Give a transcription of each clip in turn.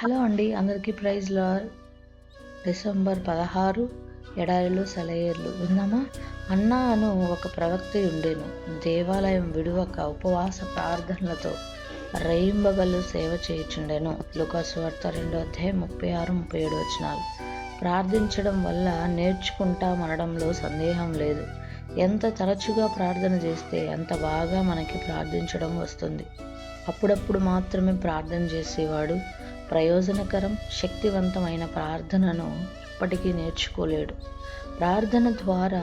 Hello అండి, అందరికీ praise lord. December 16 ఎడారిలో సెలయేర్లు విందామా. అన్నా అను ఒక ప్రవక్త ఉండెను. దేవాలయం విడువక ఉపవాస ప్రార్థనలతో రేయింబగళ్ళు సేవ చేయుచుండెను. లూకాసు వార్త 2:36-37 వచనాలు. ప్రార్థించడం వల్ల నేర్చుకుంటామనడంలో సందేహం లేదు. ఎంత తరచుగా ప్రార్థన చేస్తే అంత బాగా మనకి ప్రార్థించడం వస్తుంది. అప్పుడప్పుడు మాత్రమే ప్రార్థన చేసేవాడు ప్రయోజనకరం, శక్తివంతమైన ప్రార్థనను ఎప్పటికీ నేర్చుకోలేడు. ప్రార్థన ద్వారా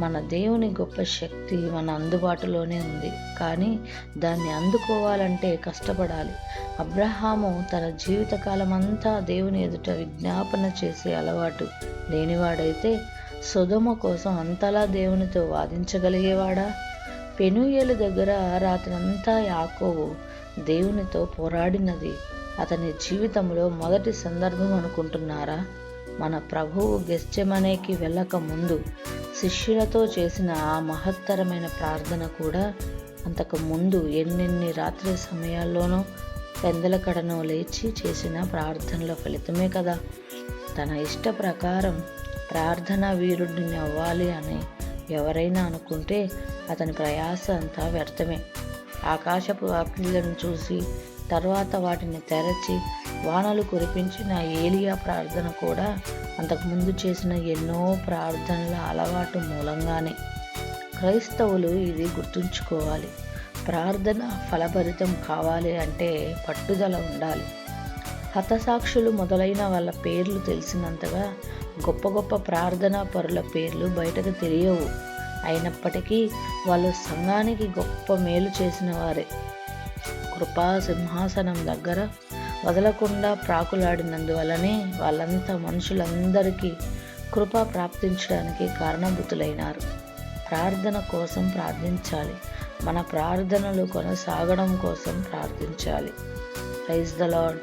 మన దేవుని గొప్ప శక్తి మన అందుబాటులోనే ఉంది, కానీ దాన్ని అందుకోవాలంటే కష్టపడాలి. అబ్రహాము తన జీవితకాలం అంతా దేవుని ఎదుట విజ్ఞాపన చేసే అలవాటు లేనివాడైతే సొదొమ కోసం అంతలా దేవునితో వాదించగలిగేవాడా? పెనూయేలు దగ్గర రాత్రంతా యాకోబు దేవునితో పోరాడినది అతని జీవితంలో మొదటి సందర్భం అనుకుంటున్నారా? మన ప్రభువు గెత్సేమనేకి వెళ్ళక ముందు శిష్యులతో చేసిన ఆ మహత్తరమైన ప్రార్థన కూడా అంతకు ముందు ఎన్నెన్ని రాత్రి సమయాల్లోనో పెందలకడనో లేచి చేసిన ప్రార్థనల ఫలితమే కదా. తన ఇష్ట ప్రకారం ప్రార్థనా వీరుడిని అవ్వాలి అని ఎవరైనా అనుకుంటే అతని ప్రయాస అంతా వ్యర్థమే. ఆకాశపు వాకిళ్లను చూసి తర్వాత వాటిని తెరచి వానలు కురిపించిన ఏలియా ప్రార్థన కూడా అంతకుముందు చేసిన ఎన్నో ప్రార్థనల అలవాటు మూలంగానే. క్రైస్తవులు ఇది గుర్తుంచుకోవాలి. ప్రార్థన ఫలభరితం కావాలి అంటే పట్టుదల ఉండాలి. హతసాక్షులు మొదలైన వాళ్ళ పేర్లు తెలిసినంతగా గొప్ప గొప్ప ప్రార్థనా పరుల పేర్లు బయటకు తెలియవు. అయినప్పటికీ వాళ్ళు సంఘానికి గొప్ప మేలు చేసిన వారే. కృపా సింహాసనం దగ్గర వదలకుండా ప్రాకులాడినందువలనే వాళ్ళంతా మనుషులందరికీ కృప ప్రాప్తించడానికి కారణభూతులైనారు. ప్రార్థన కోసం ప్రార్థించాలి. మన ప్రార్థనలు కొనసాగడం కోసం ప్రార్థించాలి. Praise the lord.